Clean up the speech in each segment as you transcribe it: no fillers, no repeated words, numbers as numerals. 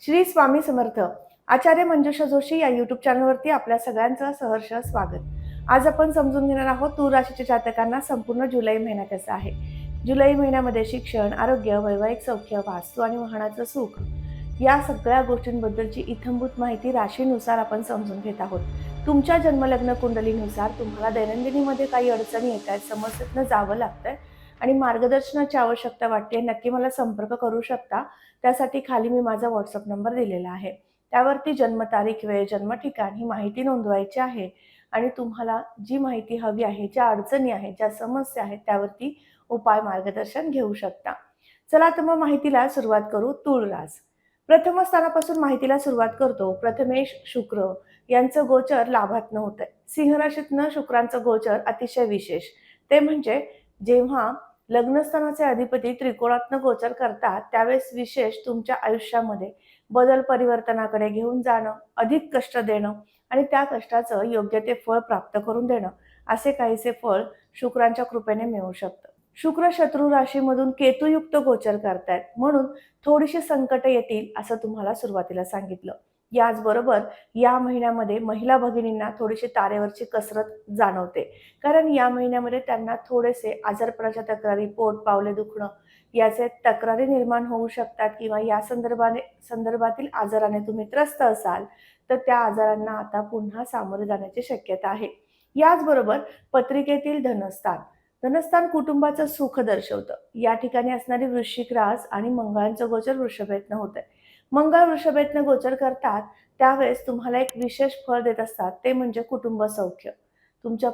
श्री स्वामी समर्थ. आचार्य मंजुषा जोशी या यूट्यूब चॅनलवरती आपल्या सगळ्यांचं सहर्ष स्वागत. आज आपण समजून घेणार आहोत तूळ राशीच्या जातकांना संपूर्ण जुलै महिना कसा आहे. जुलै महिन्यामध्ये शिक्षण, आरोग्य, वैवाहिक सौख्य, वास्तू आणि वाहनाचं सुख या सगळ्या गोष्टींबद्दलची इत्थंभूत माहिती राशीनुसार आपण समजून घेत आहोत. तुमच्या जन्मलग्न कुंडलीनुसार तुम्हाला दैनंदिनीमध्ये काही अडचणी येत आहेत, समस्येतनं जावं लागतंय आणि मार्गदर्शनाची आवश्यकता वाटते, नक्की मला संपर्क करू शकता. त्यासाठी खाली मी माझा व्हॉट्सअप नंबर दिलेला आहे. त्यावरती जन्मतारीख, वेळ, जन्म ठिकाण ही माहिती नोंदवायची आहे आणि तुम्हाला जी माहिती हवी आहे, ज्या अडचणी आहेत, ज्या समस्या आहेत त्यावरती उपाय मार्गदर्शन घेऊ शकता. चला तर मग माहितीला सुरुवात करू. तूळ रास. प्रथम स्थानापासून माहितीला सुरुवात करतो. प्रथमेश शुक्र यांचं गोचर लाभातनं होतंय. सिंह राशीतनं शुक्रांचं गोचर अतिशय विशेष. ते म्हणजे जेव्हा लग्नस्थानाचे अधिपती त्रिकोणातनं गोचर करतात त्यावेळेस विशेष तुमच्या आयुष्यामध्ये बदल परिवर्तनाकडे घेऊन जाणं, अधिक कष्ट देणं आणि त्या कष्टाचं योग्य ते फळ प्राप्त करून देणं, असे काहीसे फळ शुक्रांच्या कृपेने मिळू शकतं. शुक्र शत्रू राशीमधून केतुयुक्त गोचर करतायत, म्हणून थोडीशी संकट येतील असं तुम्हाला सुरुवातीला सांगितलं. याचबरोबर या महिन्यामध्ये महिला भगिनींना थोडीशी तारेवरची कसरत जाणवते, कारण या महिन्यामध्ये त्यांना थोडेसे आजारपणाच्या तक्रारी, पोट पावले दुखणं याचे तक्रारी निर्माण होऊ शकतात किंवा या संदर्भातील आजाराने तुम्ही त्रस्त असाल तर त्या आजारांना आता पुन्हा सामोरे जाण्याची शक्यता आहे. याचबरोबर पत्रिकेतील धनस्थान धनस्थान कुटुंबाचं सुख दर्शवतं. या ठिकाणी असणारी वृश्चिक रास आणि मंगळांचं गोचर वृषभेतनं होतंय. मंगळ वृषभेतनं गोचर करतात त्यावेळेस तुम्हाला एक विशेष फळ देत असतात, ते म्हणजे कुटुंब सौख्य. तुमच्या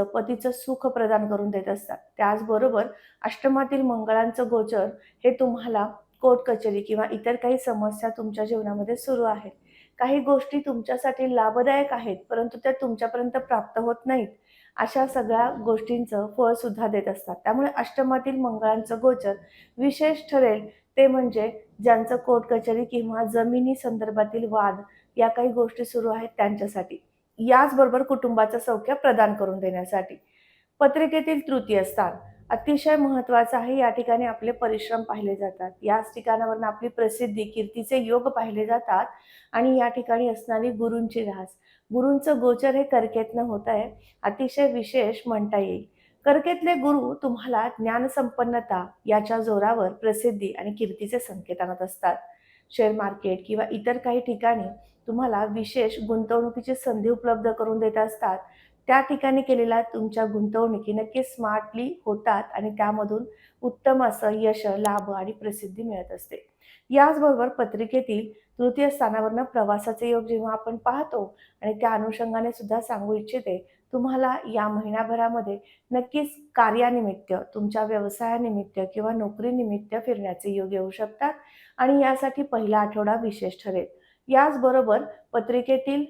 पतीचं सुख प्रदान करून देत असतात. त्याचबरोबर अष्टमातील मंगळांचं गोचर हे तुम्हाला कोर्ट कचेरी किंवा इतर काही समस्या तुमच्या जीवनामध्ये सुरू आहेत, काही गोष्टी तुमच्यासाठी लाभदायक आहेत परंतु त्या तुमच्यापर्यंत प्राप्त होत नाहीत, अशा सगळ्या गोष्टींचं फळ सुद्धा देत असतात. त्यामुळे अष्टमातील मंगळांचं गोचर विशेष ठरेल ते म्हणजे ज्यांचं कोर्ट कचेरी किंवा जमिनी संदर्भातील वाद या काही गोष्टी सुरू आहेत त्यांच्यासाठी. याचबरोबर कुटुंबाचं सौख्य प्रदान करून देण्यासाठी. पत्रिकेतील तृतीय स्थान अतिशय महत्त्वाचं आहे. या ठिकाणी आपले परिश्रम पाहिले जातात. याच ठिकाणावरून आपली प्रसिद्धी, कीर्तीचे योग पाहिले जातात आणि या ठिकाणी असणारी गुरूंची रास. गुरूंचं गोचर हे कर्केतनं होत आहे. अतिशय विशेष म्हणता येईल. कर्केतले गुरु तुम्हाला ज्ञानसंपन्नता याच्या जोरावर प्रसिद्धी आणि कीर्तीचे संकेत आणत असतात. शेअर मार्केट किंवा इतर काही ठिकाणी तुम्हाला विशेष गुंतवणुकीची संधी उपलब्ध करून देत असतात. त्या ठिकाणी केलेल्या तुमच्या गुंतवणुकी नक्की स्मार्टली होतात आणि त्यामधून उत्तम असं यश, लाभ आणि प्रसिद्धी मिळत असते. याचबरोबर पत्रिकेतील तृतीय स्थानावरनं प्रवासाचे योग जेव्हा आपण पाहतो आणि त्या अनुषंगाने सुद्धा सांगू इच्छिते, तुम्हाला या महिनाभरामध्ये नक्कीच कार्यानिमित्त, तुमच्या व्यवसायानिमित्त किंवा नोकरीनिमित्त फिरण्याचे योग येऊ शकतात आणि यासाठी पहिला आठवडा विशेष ठरेल. याचबरोबर पत्रिकेतील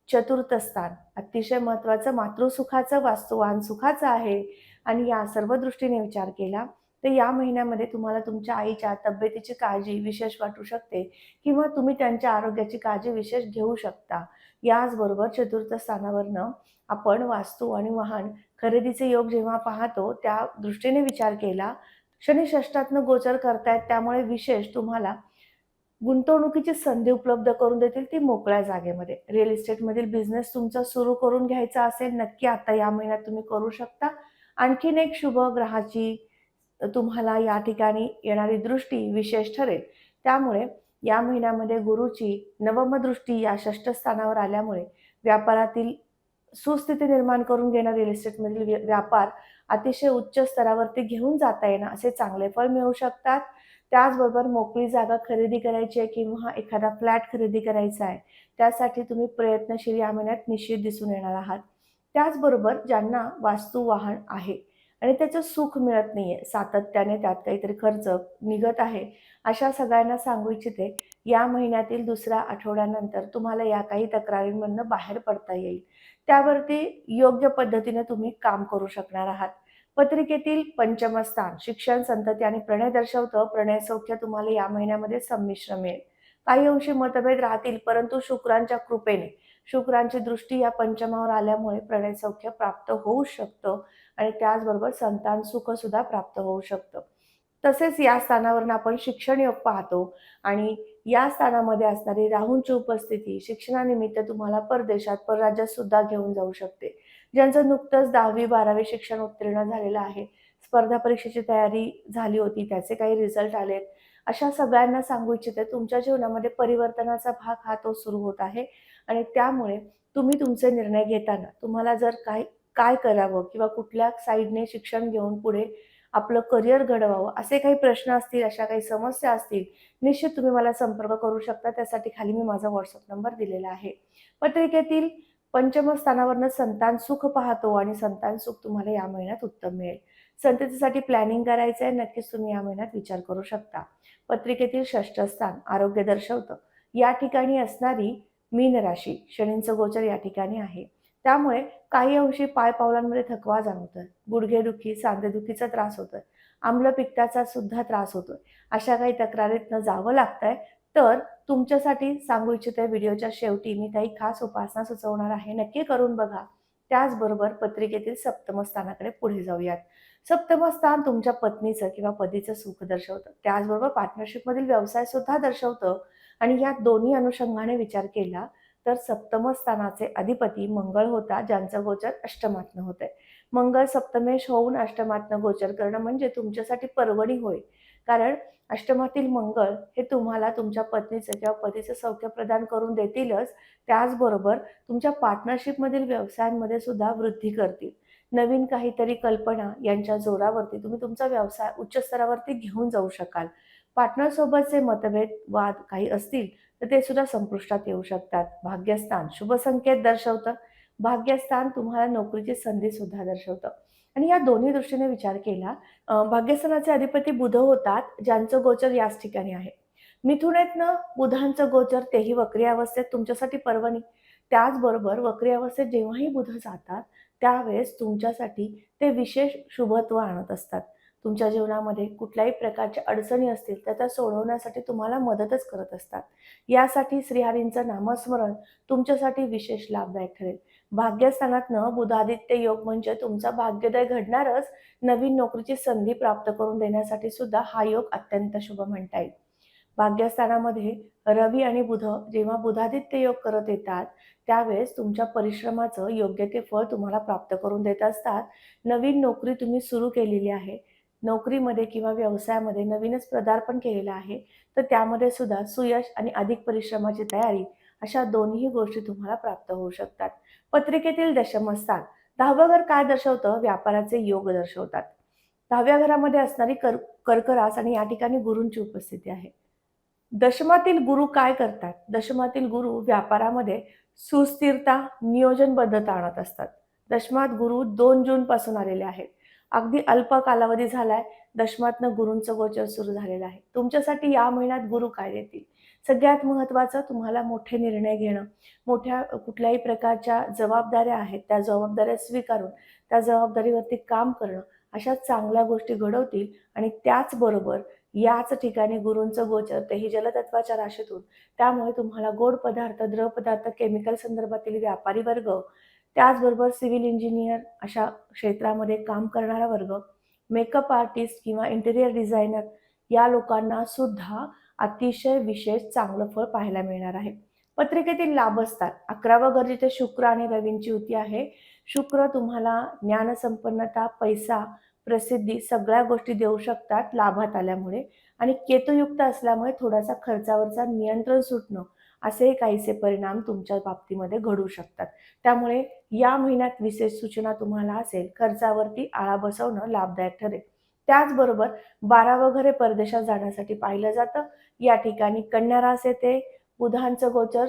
चतुर्थ स्थान अतिशय महत्त्वाचं मातृसुखाचं, वास्तुवाहन सुखाचं आहे आणि या सर्व दृष्टीने विचार केला तर या महिन्यामध्ये तुम्हाला तुमच्या आईच्या तब्येतीची काळजी विशेष वाटू शकते किंवा तुम्ही त्यांच्या आरोग्याची काळजी विशेष घेऊ शकता. याचबरोबर चतुर्थ स्थानावरनं आपण वास्तू आणि वाहन खरेदीचे योग जेव्हा पाहतो त्या दृष्टीने विचार केला. शनी षष्ठातनं गोचर करतायत त्यामुळे विशेष तुम्हाला गुंतवणुकीची संधी उपलब्ध करून देतील, ती मोकळ्या जागेमध्ये. रिअल इस्टेटमधील बिझनेस तुमचा सुरू करून घ्यायचा असेल, नक्की आता या महिन्यात तुम्ही करू शकता. आणखीन एक शुभ ग्रहाची तुम्हाला या ठिकाणी येणारी दृष्टी विशेष ठरेल. त्यामुळे या महिन्यामध्ये गुरुची नवम दृष्टी या षष्ठ स्थानावर आल्यामुळे व्यापारातील सुस्थिती निर्माण करून घेणं, रिअल इस्टेटमधील व्यापार अतिशय उच्च स्तरावरती घेऊन जाता येणं असे चांगले फळ मिळू शकतात. त्याचबरोबर मोकळी जागा खरेदी करायची आहे किंवा एखादा फ्लॅट खरेदी करायचा आहे, त्यासाठी तुम्ही प्रयत्नशील या महिन्यात निश्चित दिसून येणार आहात. त्याचबरोबर ज्यांना वास्तू वाहन आहे आणि त्याचं सुख मिळत नाहीये, सातत्याने त्यात काहीतरी खर्च निघत आहे, अशा सगळ्यांना सांगू इच्छिते, या महिन्यातील दुसऱ्या आठवड्यानंतर तुम्हाला या काही तक्रारींमधनं बाहेर पडता येईल. त्यावरती योग्य पद्धतीने तुम्ही काम करू शकणार आहात. पत्रिकेतील पंचम स्थान शिक्षण, संतती आणि प्रणय दर्शवतं. प्रणय सौख्य तुम्हाला या महिन्यामध्ये संमिश्र मिळेल. काही अंशी मतभेद राहतील परंतु शुक्रांच्या कृपेने, शुक्रांची दृष्टी या पंचमावर आल्यामुळे प्रणय सौख्य प्राप्त होऊ शकतं आणि त्याचबरोबर संतान सुख सुद्धा प्राप्त होऊ शकतं. तसेच या स्थानावरून आपण शिक्षण योग पाहतो आणि या स्थानामध्ये असणारी राहूंची उपस्थिती शिक्षणानिमित्त तुम्हाला परदेशात, परराज्यात सुद्धा घेऊन जाऊ शकते. ज्यांचं नुकतंच 10वी-12वी शिक्षण उत्तीर्ण झालेलं आहे, स्पर्धा परीक्षेची तयारी झाली होती, त्याचे काही रिझल्ट आलेत, अशा सगळ्यांना सांगू इच्छिते, तुमच्या जीवनामध्ये परिवर्तनाचा भाग हा तो सुरू होत आहे आणि त्यामुळे तुम्ही तुमचे निर्णय घेताना तुम्हाला जर काय करावं किंवा कुठल्या साईडने शिक्षण घेऊन पुढे आपलं करिअर घडवावं असे काही प्रश्न असतील, अशा काही समस्या असतील, निश्चित तुम्ही मला संपर्क करू शकता. त्यासाठी खाली मी माझा WhatsApp नंबर दिलेला आहे. पत्रिकेतील पंचम स्थानावरनं संतान सुख पाहतो आणि संतान सुख तुम्हाला या महिन्यात उत्तम मिळेल. संततीसाठी प्लॅनिंग करायचं आहे, नक्कीच तुम्ही या महिन्यात विचार करू शकता. पत्रिकेतील षष्ठ स्थान आरोग्य दर्शवतं. या ठिकाणी असणारी मीन राशी, शनींचं गोचर या ठिकाणी आहे. त्यामुळे काही अंशी पाय-पावलांमध्ये थकवा जाणवतोय, गुडघेदुखी, सांधेदुखीचा त्रास होतोय, आम्लपित्ताचा सुद्धा त्रास होतोय. अशा काही तक्रारीतनं जावं लागतंय. तर तुमच्यासाठी सांगू इच्छिते, व्हिडिओच्या शेवटी मी काही खास उपासना सुचवणार आहे, नक्की करून बघा. त्याचबरोबर पत्रिकेतील सप्तम स्थानाकडे पुढे जाऊयात. सप्तम स्थान तुमच्या पत्नीचं किंवा पतीचं सुख दर्शवतं. त्याचबरोबर पार्टनरशिपमधील व्यवसाय सुद्धा दर्शवतं आणि या दोन्ही अनुषंगाने विचार केला तर सप्तम स्थानाचे अधिपती मंगळ होता, ज्यांचं गोचर अष्टमातनं होतंय. मंगळ सप्तमेश होऊन अष्टमातनं गोचर करणं म्हणजे तुमच्यासाठी पर्वणी होय. कारण अष्टमातील मंगळ हे तुम्हाला तुमच्या पत्नीचं किंवा पतीचं सौख्य प्रदान करून देतीलच, त्याचबरोबर तुमच्या पार्टनरशिपमधील व्यवसायांमध्ये सुद्धा वृद्धी करतील. नवीन काहीतरी कल्पना यांच्या जोरावरती तुम्ही तुमचा व्यवसाय उच्च स्तरावरती घेऊन जाऊ शकाल. पार्टनरसोबतचे मतभेद, वाद काही असतील तर ते सुद्धा संपुष्टात येऊ शकतात. भाग्यस्थान शुभ संकेत दर्शवतं. भाग्यस्थान तुम्हाला नोकरीची संधी सुद्धा दर्शवतं आणि या दोन्ही दृष्टीने विचार केला, भाग्यस्थानाचे अधिपती बुध होतात, ज्यांचं गोचर याच ठिकाणी आहे. मिथुनेतनं बुधांचं गोचर, तेही वक्री अवस्थेत, तुमच्यासाठी पर्वणी. त्याचबरोबर वक्री अवस्थेत जेव्हाही बुध जातात त्यावेळेस तुमच्यासाठी ते विशेष शुभत्व आणत असतात. तुमच्या जीवनामध्ये कुठल्याही प्रकारच्या अडचणी असतील तर त्या सोडवण्यासाठी तुम्हाला मदतच करत असतात. यासाठी श्रीहरींचं नामस्मरण तुमच्यासाठी विशेष लाभदायक ठरेल. भाग्यस्थानातनं बुधादित्य योग म्हणजे तुमचा भाग्योदय घडणारच, नवीन नोकरीची संधी प्राप्त करून देण्यासाठी सुद्धा हा योग अत्यंत शुभ म्हणता येईल. भाग्यस्थानामध्ये रवी आणि बुध जेव्हा बुधादित्य योग करत येतात त्यावेळेस तुमच्या परिश्रमाचं योग्य ते फळ तुम्हाला प्राप्त करून देत असतात. नवीन नोकरी तुम्ही सुरू केलेली आहे, नोकरीमध्ये किंवा व्यवसायामध्ये नवीनच पदार्पण केलेलं आहे, तर त्यामध्ये सुद्धा सुयश आणि अधिक परिश्रमाची तयारी अशा दोन्ही गोष्टी तुम्हाला प्राप्त होऊ शकतात. पत्रिकेतील दशमस्थान 10वं घर काय दर्शवतं? व्यापाराचे योग दर्शवतात. 10व्या घरामध्ये असणारी कर्क रास आणि या ठिकाणी गुरूंची उपस्थिती आहे. दशमातील गुरु काय करतात? दशमातील गुरु व्यापारामध्ये सुस्थिरता, नियोजनबद्धता आणत असतात. दशमात गुरु 2 जून पासून आलेले आहेत. अगदी अल्प कालावधी झालाय, दशमातनं गुरूंचं गोचर सुरू झालेलं आहे. तुमच्यासाठी या महिन्यात गुरु काय देतील? सगळ्यात महत्त्वाचं, तुम्हाला मोठे निर्णय घेणं, मोठ्या कुठल्याही प्रकारच्या जबाबदाऱ्या आहेत, त्या जबाबदाऱ्या स्वीकारून त्या जबाबदारीवरती काम करणं, अशा चांगल्या गोष्टी घडवतील आणि त्याचबरोबर याच ठिकाणी गुरूंचं गोचर, तेही जलतत्वाच्या राशीतून. त्यामुळे तुम्हाला गोड पदार्थ, द्रव पदार्थ, केमिकल संदर्भातील व्यापारी वर्ग, त्याचबरोबर सिव्हिल इंजिनियर अशा क्षेत्रामध्ये काम करणारा वर्ग, मेकअप आर्टिस्ट किंवा इंटेरियर डिझायनर या लोकांना सुद्धा अतिशय विशेष चांगलं फळ पाहायला मिळणार आहे. पत्रिकेतील लाभ असतात. 11वं घर जिथे शुक्र आणि रवींची युती आहे. शुक्र तुम्हाला ज्ञानसंपन्नता, पैसा, प्रसिद्धी सगळ्या गोष्टी देऊ शकतात लाभात आल्यामुळे आणि केतुयुक्त असल्यामुळे थोडासा खर्चावरचा नियंत्रण सुटणं, असे काहीसे परिणाम तुमच्या बाबतीमध्ये घडू शकतात. त्यामुळे या महिन्यात विशेष सूचना तुम्हाला असेल, खर्चावरती आळा बसवणं लाभदायक ठरेल. त्याचबरोबर 12वं घर हे परदेशात जाण्यासाठी पाहिलं जातं. या ठिकाणी कन्या रास येते. बुधांचं गोचर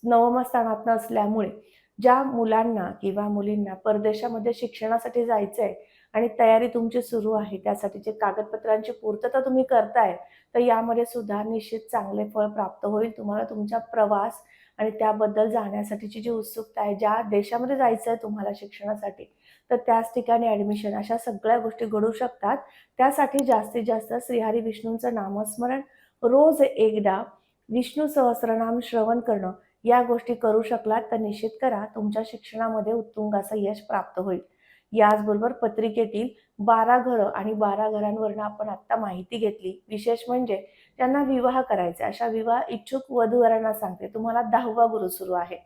9व्या स्थानात असल्यामुळे ज्या मुलांना किंवा मुलींना परदेशामध्ये शिक्षणासाठी जायचंय आणि तयारी तुमची सुरू आहे, त्यासाठीचे कागदपत्रांची पूर्तता तुम्ही करताय, तर यामध्ये सुद्धा निश्चित चांगले फळ प्राप्त होईल. तुम्हाला तुमचा प्रवास आणि त्याबद्दल जाण्यासाठीची जी उत्सुकता आहे, ज्या देशामध्ये जायचं आहे तुम्हाला शिक्षणासाठी, तर त्याच ठिकाणी ॲडमिशन, अशा सगळ्या गोष्टी घडू शकतात. त्यासाठी जास्तीत जास्त श्रीहरी विष्णूंचं नामस्मरण, रोज एकदा विष्णू सहस्रनाम श्रवण करणं, या गोष्टी करू शकलात तर निश्चित करा, तुमच्या शिक्षणामध्ये उत्तुंग असं यश प्राप्त होईल. याचबरोबर पत्रिकेतील 12 घरं आणि 12 घरांवरनं आपण आत्ता माहिती घेतली. विशेष म्हणजे ज्यांना विवाह करायचा अशा विवाह इच्छुक वधूवरांना सांगते, तुम्हाला 10वा गुरु सुरू आहे.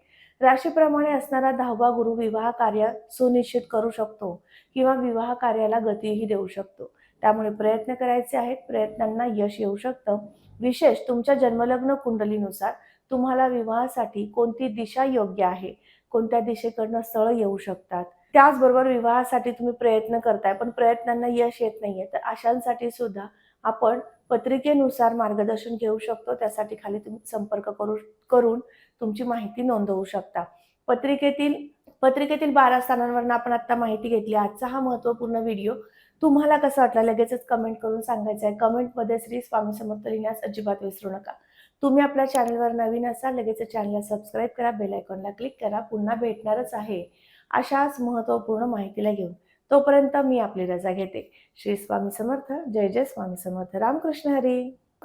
राशीप्रमाणे असणारा 10वा गुरु विवाह कार्य सुनिश्चित करू शकतो किंवा विवाह कार्याला गतीही देऊ शकतो. त्यामुळे प्रयत्न करायचे आहेत, प्रयत्नांना यश येऊ शकतं. विशेष तुमच्या जन्मलग्न कुंडलीनुसार तुम्हाला विवाहासाठी कोणती दिशा योग्य आहे, कोणत्या दिशेकडनं स्थळ येऊ शकतात. त्याचबरोबर विवाहासाठी तुम्ही प्रयत्न करताय पण प्रयत्नांना यश येत नाहीये, तर अशांसाठी सुद्धा आपण पत्रिकेनुसार मार्गदर्शन घेऊ शकतो. त्यासाठी खाली तुम्ही संपर्क करून तुमची माहिती नोंदवू शकता. पत्रिकेतील 12 स्थानांवरून आपण आता माहिती घेतली. आजचा हा महत्त्वपूर्ण व्हिडिओ तुम्हाला कसा वाटला लगेचच कमेंट करून सांगायचं आहे. कमेंटमध्ये श्री स्वामी समर्थ लिहिण्यास अजिबात विसरू नका. तुम्ही आपल्या चॅनलवर नवीन असाल लगेच चॅनलला सबस्क्राईब करा, बेल आयकॉनला क्लिक करा. पुन्हा भेटणारच आहे अशाच महत्त्वपूर्ण माहितीला घेऊन. तोपर्यंत मी आपली रजा घेते. श्री स्वामी समर्थ. जय जय स्वामी समर्थ. रामकृष्ण हरी.